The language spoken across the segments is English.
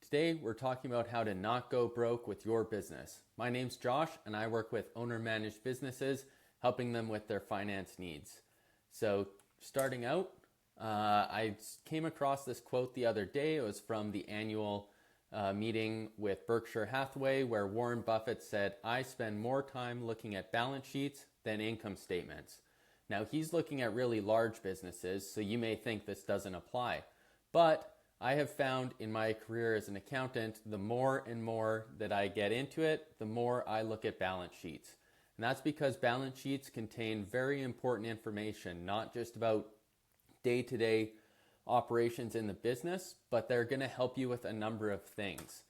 Today, we're talking about how to not go broke with your business. My name's Josh, and I work with owner-managed businesses, helping them with their finance needs. So, starting out, I came across this quote the other day. It was from the annual meeting with Berkshire Hathaway, where Warren Buffett said, "I spend more time looking at balance sheets than income statements." Now, he's looking at really large businesses, so you may think this doesn't apply. But I have found in my career as an accountant, the more and more that I get into it, the more I look at balance sheets. And that's because balance sheets contain very important information, not just about day-to-day operations in the business, but they're going to help you with a number of things.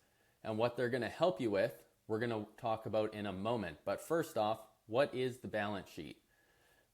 And what they're going to help you with, we're going to talk about in a moment. But first off, what is the balance sheet?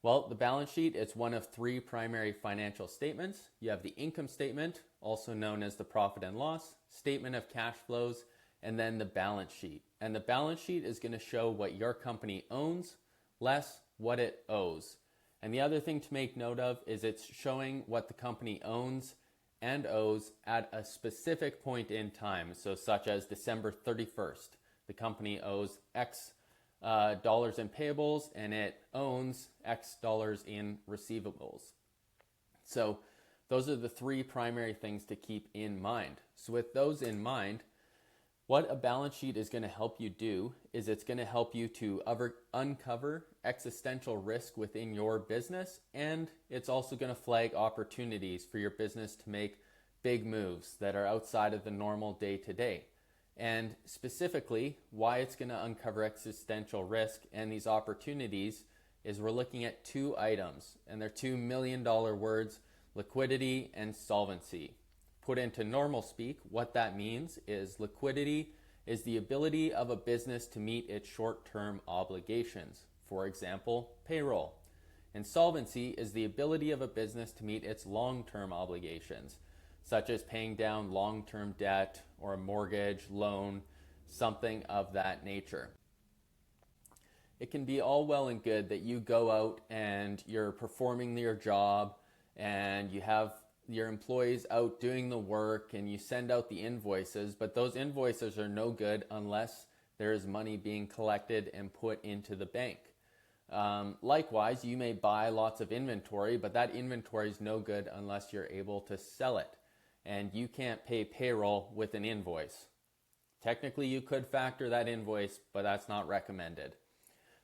Well, the balance sheet is one of three primary financial statements. You have the income statement, also known as the profit and loss, statement of cash flows, and then the balance sheet. And the balance sheet is going to show what your company owns, less what it owes. And the other thing to make note of is it's showing what the company owns and owes at a specific point in time. So such as December 31st, the company owes X dollars in payables and it owns X dollars in receivables. So those are the three primary things to keep in mind. So with those in mind, what a balance sheet is going to help you do is it's going to help you to uncover existential risk within your business, and it's also going to flag opportunities for your business to make big moves that are outside of the normal day-to-day. And specifically, why it's going to uncover existential risk and these opportunities is we're looking at two items, and they're $2 million words: liquidity and solvency. Put into normal speak, what that means is liquidity is the ability of a business to meet its short-term obligations, for example, payroll. And solvency is the ability of a business to meet its long-term obligations, such as paying down long-term debt or a mortgage, loan, something of that nature. It can be all well and good that you go out and you're performing your job and you have your employees out doing the work and you send out the invoices, but those invoices are no good unless there is money being collected and put into the bank. Likewise, you may buy lots of inventory, but that inventory is no good unless you're able to sell it. And you can't pay payroll with an invoice. Technically, you could factor that invoice, but that's not recommended.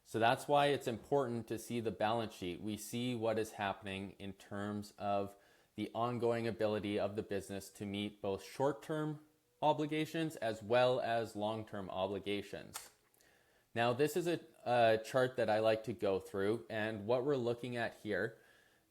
So that's why it's important to see the balance sheet. We see what is happening in terms of the ongoing ability of the business to meet both short-term obligations as well as long-term obligations. Now, this is a chart that I like to go through, and what we're looking at here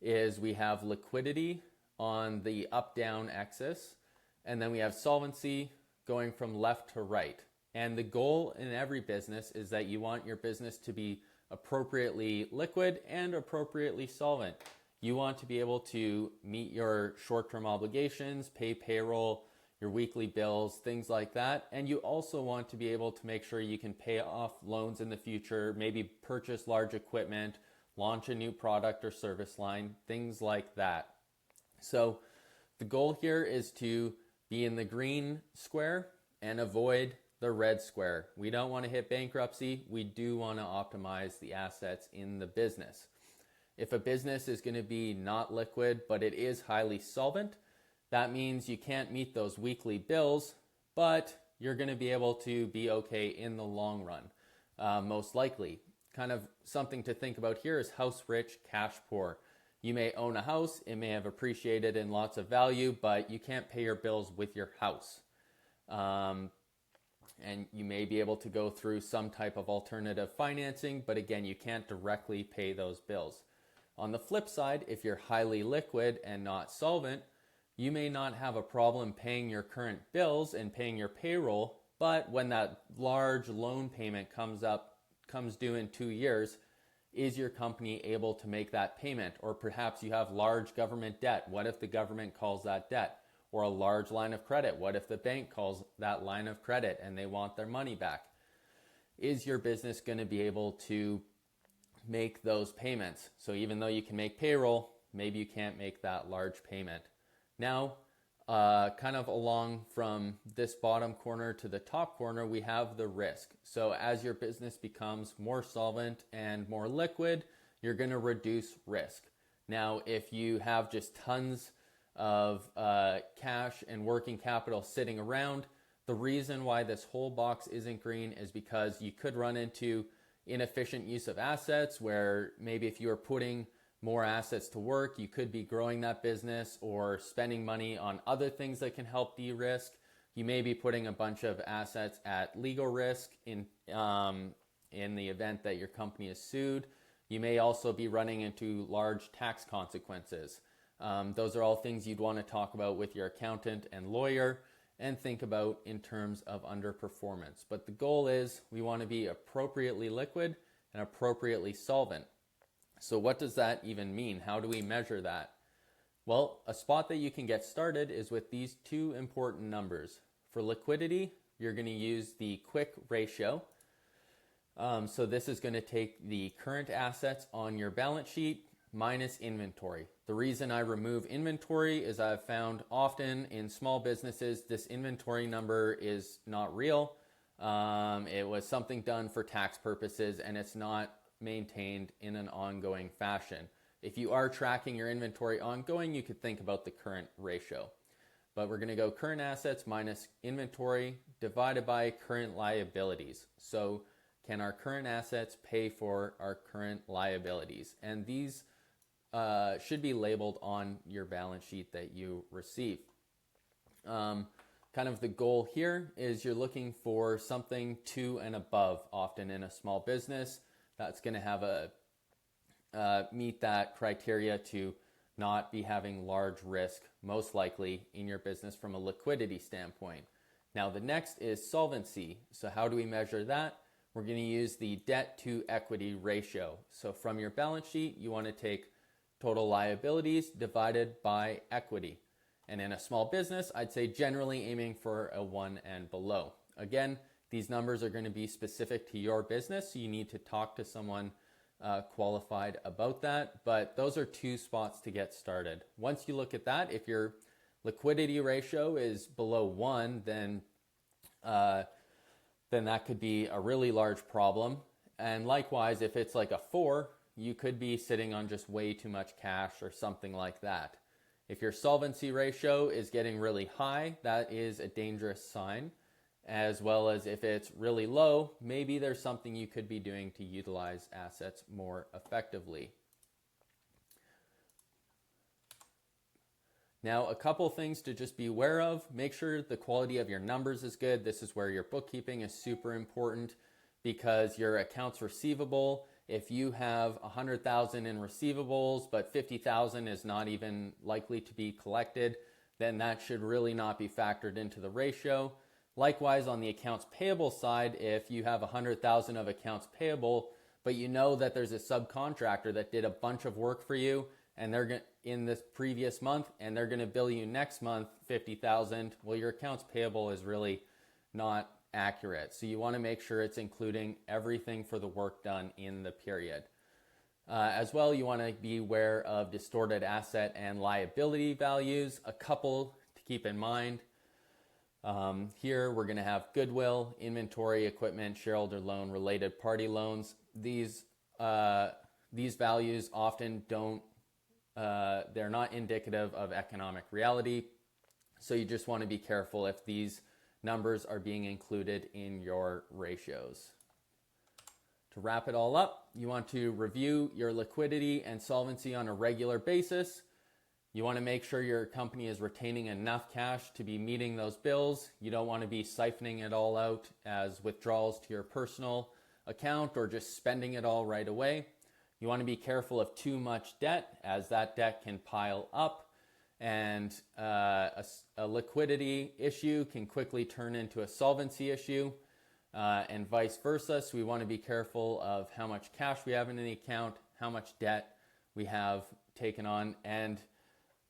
is we have liquidity on the up-down axis, and then we have solvency going from left to right. And the goal in every business is that you want your business to be appropriately liquid and appropriately solvent. You want to be able to meet your short-term obligations, pay payroll, your weekly bills, things like that. And you also want to be able to make sure you can pay off loans in the future, maybe purchase large equipment, launch a new product or service line, things like that. So the goal here is to be in the green square and avoid the red square. We don't want to hit bankruptcy. We do want to optimize the assets in the business. If a business is going to be not liquid, but it is highly solvent, that means you can't meet those weekly bills, but you're going to be able to be okay in the long run, most likely. Kind of something to think about here is house rich, cash poor. You may own a house, it may have appreciated in lots of value, but you can't pay your bills with your house. And you may be able to go through some type of alternative financing, but again, you can't directly pay those bills. On the flip side, if you're highly liquid and not solvent, you may not have a problem paying your current bills and paying your payroll, but when that large loan payment comes due in 2 years, is your company able to make that payment? Or perhaps you have large government debt. What if the government calls that debt? Or a large line of credit. What if the bank calls that line of credit and they want their money back? Is your business going to be able to make those payments? So even though you can make payroll, maybe you can't make that large payment. Now, kind of along from this bottom corner to the top corner, we have the risk. So as your business becomes more solvent and more liquid, you're going to reduce risk. Now, if you have just tons of cash and working capital sitting around, the reason why this whole box isn't green is because you could run into inefficient use of assets, where maybe if you are putting more assets to work, you could be growing that business or spending money on other things that can help de-risk. You may be putting a bunch of assets at legal risk in the event that your company is sued. You may also be running into large tax consequences. Those are all things you'd want to talk about with your accountant and lawyer and think about in terms of underperformance. But the goal is we want to be appropriately liquid and appropriately solvent. So what does that even mean? How do we measure that? Well, a spot that you can get started is with these two important numbers. For liquidity, you're going to use the quick ratio. So this is going to take the current assets on your balance sheet minus inventory. The reason I remove inventory is I've found often in small businesses, this inventory number is not real. It was something done for tax purposes and it's not maintained in an ongoing fashion. If you are tracking your inventory ongoing, you could think about the current ratio. But we're going to go current assets minus inventory divided by current liabilities. So can our current assets pay for our current liabilities? And these should be labeled on your balance sheet that you receive. Kind of the goal here is you're looking for something 2 and above often in a small business. That's going to have meet that criteria to not be having large risk, most likely in your business from a liquidity standpoint. Now the next is solvency. So how do we measure that? We're going to use the debt to equity ratio. So from your balance sheet, you want to take total liabilities divided by equity. And in a small business, I'd say generally aiming for a 1 and below. Again, these numbers are going to be specific to your business, so you need to talk to someone qualified about that. But those are two spots to get started. Once you look at that, if your liquidity ratio is below 1, then that could be a really large problem. And likewise, if it's like a 4, you could be sitting on just way too much cash or something like that. If your solvency ratio is getting really high, that is a dangerous sign. As well as if it's really low, maybe there's something you could be doing to utilize assets more effectively. Now, a couple things to just be aware of. Make sure the quality of your numbers is good. This is where your bookkeeping is super important, because your accounts receivable, if you have 100,000 in receivables, but 50,000 is not even likely to be collected, then that should really not be factored into the ratio. Likewise, on the accounts payable side, if you have 100,000 of accounts payable, but you know that there's a subcontractor that did a bunch of work for you and they're in this previous month and they're going to bill you next month 50,000, well, your accounts payable is really not accurate. So you want to make sure it's including everything for the work done in the period. As well, you want to be aware of distorted asset and liability values. A couple to keep in mind. Here we're going to have goodwill, inventory, equipment, shareholder loan, related party loans. These values often they're not indicative of economic reality. So you just want to be careful if these numbers are being included in your ratios. To wrap it all up, you want to review your liquidity and solvency on a regular basis. You want to make sure your company is retaining enough cash to be meeting those bills. You don't want to be siphoning it all out as withdrawals to your personal account or just spending it all right away. You want to be careful of too much debt, as that debt can pile up, and a liquidity issue can quickly turn into a solvency issue, and vice versa. So we want to be careful of how much cash we have in the account, how much debt we have taken on, and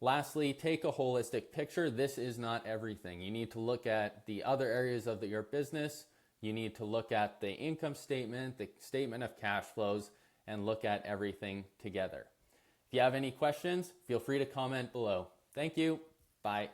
lastly, take a holistic picture. This is not everything. You need to look at the other areas of your business. You need to look at the income statement, the statement of cash flows, and look at everything together. If you have any questions, feel free to comment below. Thank you. Bye.